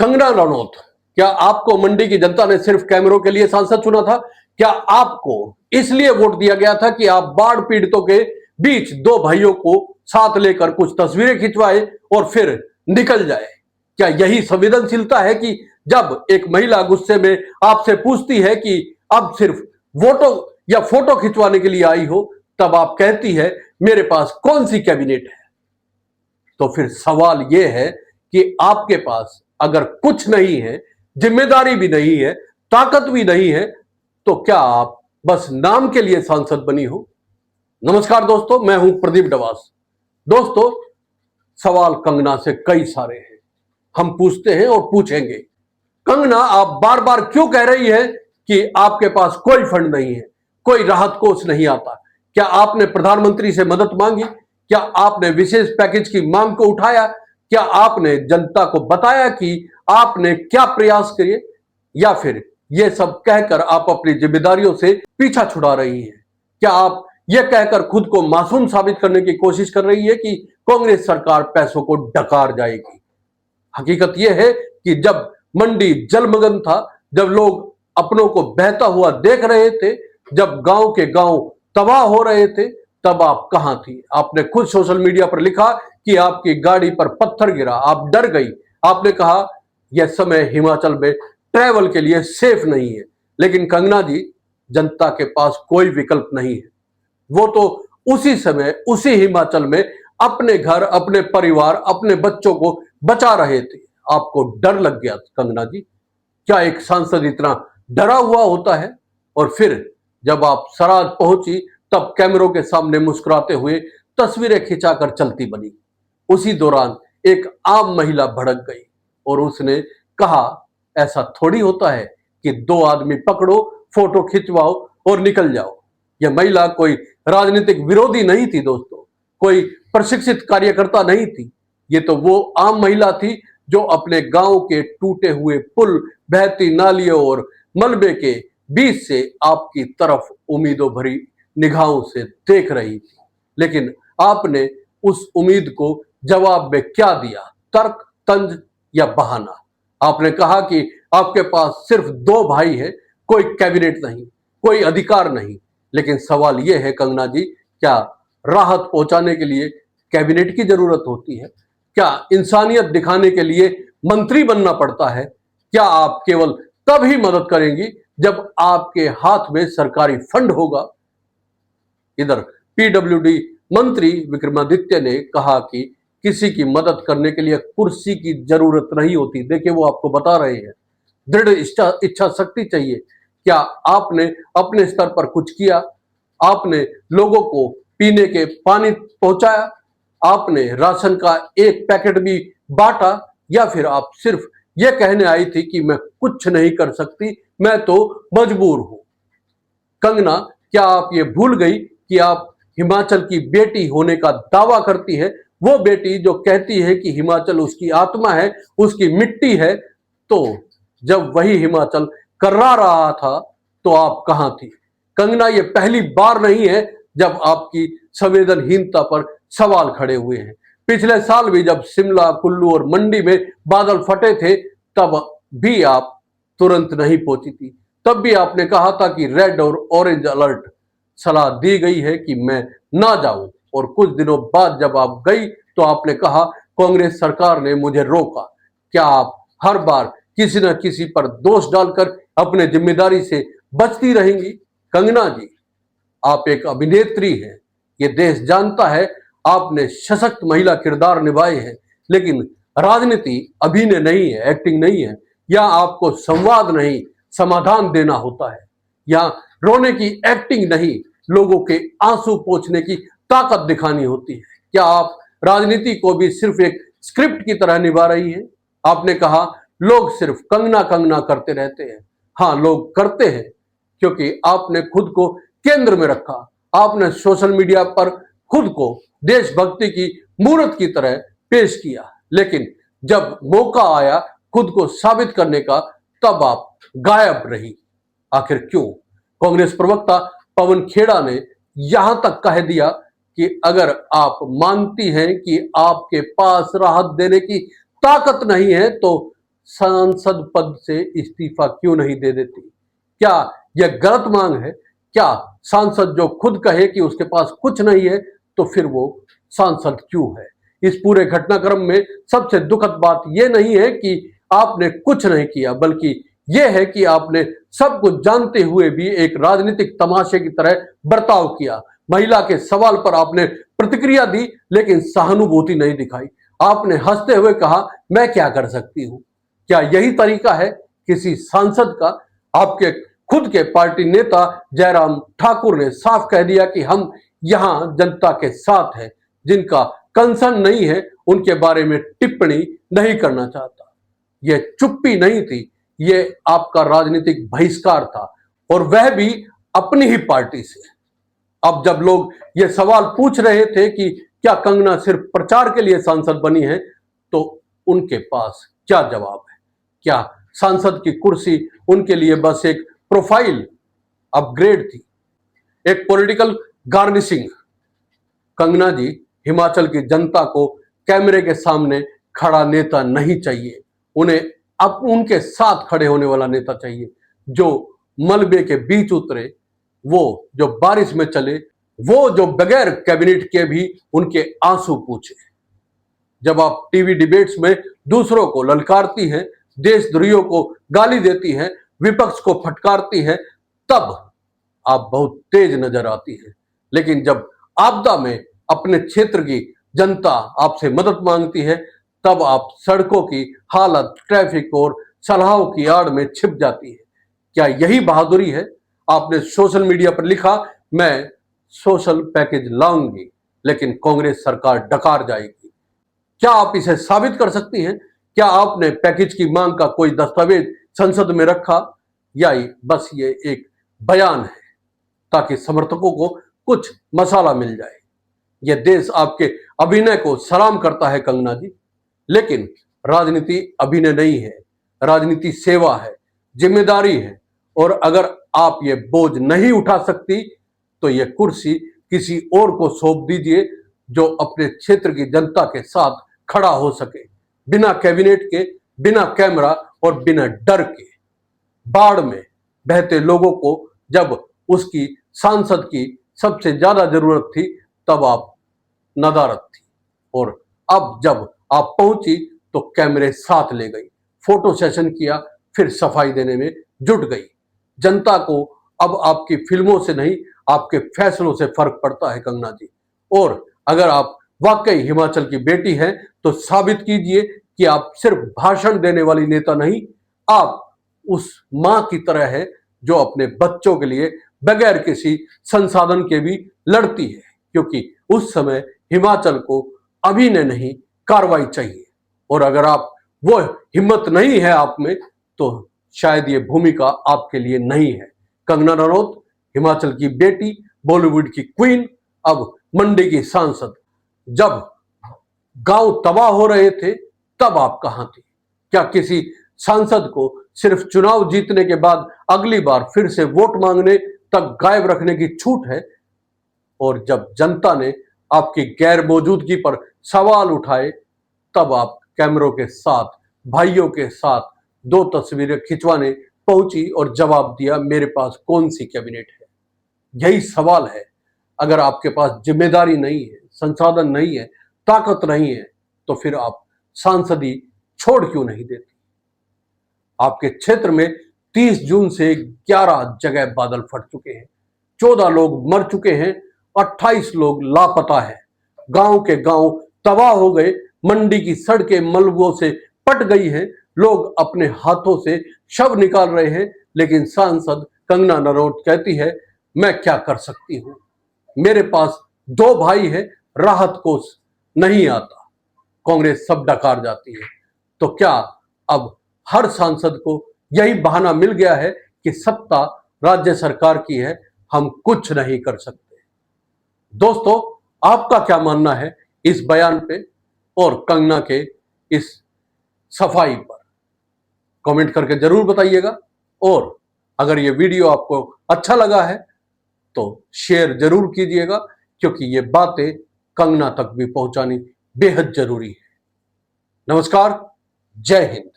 कंगना रनौत, क्या आपको मंडी की जनता ने सिर्फ कैमरों के लिए सांसद चुना था? क्या आपको इसलिए वोट दिया गया था कि आप बाढ़ पीड़ितों के बीच दो भाइयों को साथ लेकर कुछ तस्वीरें खिंचवाए और फिर निकल जाए? क्या यही संवेदनशीलता है कि जब एक महिला गुस्से में आपसे पूछती है कि अब सिर्फ वोटो या फोटो खिंचवाने के लिए आई हो, तब आप कहती है मेरे पास कौन सी कैबिनेट है? तो फिर सवाल यह है कि आपके पास अगर कुछ नहीं है, जिम्मेदारी भी नहीं है, ताकत भी नहीं है, तो क्या आप बस नाम के लिए सांसद बनी हो? नमस्कार दोस्तों, मैं हूं प्रदीप डवास। दोस्तों, सवाल कंगना से कई सारे हैं, हम पूछते हैं और पूछेंगे। कंगना, आप बार बार क्यों कह रही है कि आपके पास कोई फंड नहीं है, कोई राहत कोष नहीं आता? क्या आपने प्रधानमंत्री से मदद मांगी? क्या आपने विशेष पैकेज की मांग को उठाया? क्या आपने जनता को बताया कि आपने क्या प्रयास किए? या फिर यह सब कहकर आप अपनी जिम्मेदारियों से पीछा छुड़ा रही हैं? क्या आप यह कहकर खुद को मासूम साबित करने की कोशिश कर रही है कि कांग्रेस सरकार पैसों को डकार जाएगी? हकीकत यह है कि जब मंडी जलमग्न था, जब लोग अपनों को बहता हुआ देख रहे थे, जब गांव के गांव तबाह हो रहे थे, तब आप कहां थी? आपने खुद सोशल मीडिया पर लिखा कि आपकी गाड़ी पर पत्थर गिरा, आप डर गई। आपने कहा यह समय हिमाचल में ट्रैवल के लिए सेफ नहीं है। लेकिन कंगना जी, जनता के पास कोई विकल्प नहीं है। वो तो उसी समय उसी हिमाचल में अपने घर, अपने परिवार, अपने बच्चों को बचा रहे थे। आपको डर लग गया कंगना जी। क्या एक सांसद इतना डरा हुआ होता है? और फिर जब आप सराज पहुंची, तब कैमरों के सामने मुस्कुराते हुए तस्वीरें खिंचाकर चलती बनी। उसी दौरान एक आम महिला भड़क गई और उसने कहा, ऐसा थोड़ी होता है कि दो आदमी पकड़ो, फोटो खिंचवाओ और निकल जाओ। यह महिला कोई राजनीतिक विरोधी नहीं थी दोस्तों, कोई प्रशिक्षित कार्यकर्ता नहीं थी। ये तो वो आम महिला थी जो अपने गांव के टूटे हुए पुल, बहती नालियों और मलबे के बीच से आपकी तरफ उम्मीदों भरी निगाहों से देख रही थी। लेकिन आपने उस उम्मीद को जवाब में क्या दिया? तर्क, तंज या बहाना? आपने कहा कि आपके पास सिर्फ दो भाई हैं, कोई कैबिनेट नहीं, कोई अधिकार नहीं। लेकिन सवाल यह है कंगना जी, क्या राहत पहुंचाने के लिए कैबिनेट की जरूरत होती है? क्या इंसानियत दिखाने के लिए मंत्री बनना पड़ता है? क्या आप केवल तब ही मदद करेंगी जब आपके हाथ में सरकारी फंड होगा? इधर पीडब्ल्यूडी मंत्री विक्रमादित्य ने कहा कि किसी की मदद करने के लिए कुर्सी की जरूरत नहीं होती। देखिए, वो आपको बता रहे हैं, दृढ़ इच्छा शक्ति चाहिए। क्या आपने अपने स्तर पर कुछ किया? आपने लोगों को पीने के पानी पहुंचाया? आपने राशन का एक पैकेट भी बांटा? या फिर आप सिर्फ यह कहने आई थी कि मैं कुछ नहीं कर सकती, मैं तो मजबूर हूं? कंगना, क्या आप ये भूल गई कि आप हिमाचल की बेटी होने का दावा करती है? वो बेटी जो कहती है कि हिमाचल उसकी आत्मा है, उसकी मिट्टी है। तो जब वही हिमाचल कर्रा रहा था, तो आप कहां थी? कंगना, ये पहली बार नहीं है जब आपकी संवेदनहीनता पर सवाल खड़े हुए हैं। पिछले साल भी जब शिमला, कुल्लू और मंडी में बादल फटे थे, तब भी आप तुरंत नहीं पहुंची थी। तब भी आपने कहा था कि रेड और ऑरेंज अलर्ट सलाह दी गई है कि मैं ना जाऊं। और कुछ दिनों बाद जब आप गई, तो आपने कहा कांग्रेस सरकार ने मुझे रोका। क्या आप हर बार किसी न किसी पर दोष डालकर अपने जिम्मेदारी से बचती रहेंगी? कंगना जी, आप एक अभिनेत्री हैं, ये देश जानता है। आपने सशक्त महिला किरदार निभाए हैं। लेकिन राजनीति अभिनय नहीं है, एक्टिंग नहीं है। या आपको संवाद नहीं, समाधान देना होता है। या रोने की एक्टिंग नहीं, लोगों के आंसू पोंछने की ताकत दिखानी होती है। क्या आप राजनीति को भी सिर्फ एक स्क्रिप्ट की तरह निभा रही हैं? आपने कहा लोग सिर्फ कंगना कंगना करते रहते हैं। हाँ, लोग करते हैं, क्योंकि आपने खुद को केंद्र में रखा। आपने सोशल मीडिया पर खुद को देशभक्ति की मूर्त की तरह पेश किया। लेकिन जब मौका आया खुद को साबित करने का, तब आप गायब रही। आखिर क्यों? कांग्रेस प्रवक्ता पवन खेड़ा ने यहां तक कह दिया कि अगर आप मानती हैं कि आपके पास राहत देने की ताकत नहीं है, तो सांसद पद से इस्तीफा क्यों नहीं दे देती? क्या यह गलत मांग है? क्या सांसद जो खुद कहे कि उसके पास कुछ नहीं है तो फिर वो सांसद क्यों है? इस पूरे घटनाक्रम में सबसे दुखद बात यह नहीं है कि आपने कुछ नहीं किया, बल्कि यह है कि आपने सब कुछ जानते हुए भी एक राजनीतिक तमाशे की तरह बर्ताव किया। महिला के सवाल पर आपने प्रतिक्रिया दी, लेकिन सहानुभूति नहीं दिखाई। आपने हंसते हुए कहा, मैं क्या कर सकती हूं। क्या यही तरीका है किसी सांसद का? आपके खुद के पार्टी नेता जयराम ठाकुर ने साफ कह दिया कि हम यहां जनता के साथ हैं, जिनका कंसर्न नहीं है उनके बारे में टिप्पणी नहीं करना चाहता। यह चुप्पी नहीं थी, यह आपका राजनीतिक बहिष्कार था, और वह भी अपनी ही पार्टी से। अब जब लोग ये सवाल पूछ रहे थे कि क्या कंगना सिर्फ प्रचार के लिए सांसद बनी है, तो उनके पास क्या जवाब है? क्या सांसद की कुर्सी उनके लिए बस एक प्रोफाइल अपग्रेड थी, एक पॉलिटिकल गार्निशिंग? कंगना जी, हिमाचल की जनता को कैमरे के सामने खड़ा नेता नहीं चाहिए, उन्हें अब उनके साथ खड़े होने वाला नेता चाहिए, जो मलबे के बीच उतरे, वो जो बारिश में चले, वो जो बगैर कैबिनेट के भी उनके आंसू पूछे। जब आप टीवी डिबेट्स में दूसरों को ललकारती हैं, देशद्रोहियों को गाली देती हैं, विपक्ष को फटकारती हैं, तब आप बहुत तेज नजर आती हैं। लेकिन जब आपदा में अपने क्षेत्र की जनता आपसे मदद मांगती है, तब आप सड़कों की हालत, ट्रैफिक और सलाहों की आड़ में छिप जाती है। क्या यही बहादुरी है? आपने सोशल मीडिया पर लिखा, मैं सोशल पैकेज लाऊंगी, लेकिन कांग्रेस सरकार डकार जाएगी। क्या आप इसे साबित कर सकती हैं? क्या आपने पैकेज की मांग का कोई दस्तावेज संसद में रखा, या बस ये एक बयान है ताकि समर्थकों को कुछ मसाला मिल जाए? यह देश आपके अभिनय को सलाम करता है कंगना जी, लेकिन राजनीति अभिनय नहीं है, राजनीति सेवा है, जिम्मेदारी है। और अगर आप ये बोझ नहीं उठा सकती, तो यह कुर्सी किसी और को सौंप दीजिए, जो अपने क्षेत्र की जनता के साथ खड़ा हो सके, बिना कैबिनेट के, बिना कैमरा और बिना डर के। बाढ़ में बहते लोगों को जब उसकी सांसद की सबसे ज्यादा जरूरत थी, तब आप नदारद थी, और अब जब आप पहुंची तो कैमरे साथ ले गई, फोटो सेशन किया, फिर सफाई देने में जुट गई। जनता को अब आपकी फिल्मों से नहीं, आपके फैसलों से फर्क पड़ता है कंगना जी। और अगर आप वाकई हिमाचल की बेटी हैं, तो साबित कीजिए कि आप सिर्फ भाषण देने वाली नेता नहीं, आप उस मां की तरह है जो अपने बच्चों के लिए बगैर किसी संसाधन के भी लड़ती है, क्योंकि उस समय हिमाचल को अभिनय नहीं, कार्रवाई चाहिए। और अगर आप वो हिम्मत नहीं है आप में, तो शायद ये भूमिका आपके लिए नहीं है। कंगना रनौत, हिमाचल की बेटी, बॉलीवुड की क्वीन, अब मंडी की सांसद। जब गांव तबाह हो रहे थे, तब आप कहां थे? क्या किसी सांसद को सिर्फ चुनाव जीतने के बाद अगली बार फिर से वोट मांगने तक गायब रखने की छूट है? और जब जनता ने आपकी गैर मौजूदगी पर सवाल उठाए, तब आप कैमरों के साथ, भाइयों के साथ 2 तस्वीरें खिंचवाने पहुंची और जवाब दिया, मेरे पास कौन सी कैबिनेट है? यही सवाल है। अगर आपके पास जिम्मेदारी नहीं है, संसाधन नहीं है, ताकत नहीं है, तो फिर आप सांसदी छोड़ क्यों नहीं देती? आपके क्षेत्र में 30 जून से 11 जगह बादल फट चुके हैं, 14 लोग मर चुके हैं, 28 लोग लापता हैं, गांव के गांव तबाह हो गए, मंडी की सड़कें मलबों से पट गई हैं, लोग अपने हाथों से शव निकाल रहे हैं, लेकिन सांसद कंगना रनौत कहती है, मैं क्या कर सकती हूं, मेरे पास 2 भाई हैं, राहत कोष नहीं आता। कांग्रेस सब डकार जाती है। तो क्या अब हर सांसद को यही बहाना मिल गया है कि सत्ता राज्य सरकार की है, हम कुछ नहीं कर सकते? दोस्तों, आपका क्या मानना है इस बयान पे और कंगना के इस सफाई पर? कमेंट करके जरूर बताइएगा। और अगर ये वीडियो आपको अच्छा लगा है तो शेयर जरूर कीजिएगा, क्योंकि ये बातें कंगना तक भी पहुंचानी बेहद जरूरी है। नमस्कार, जय हिंद।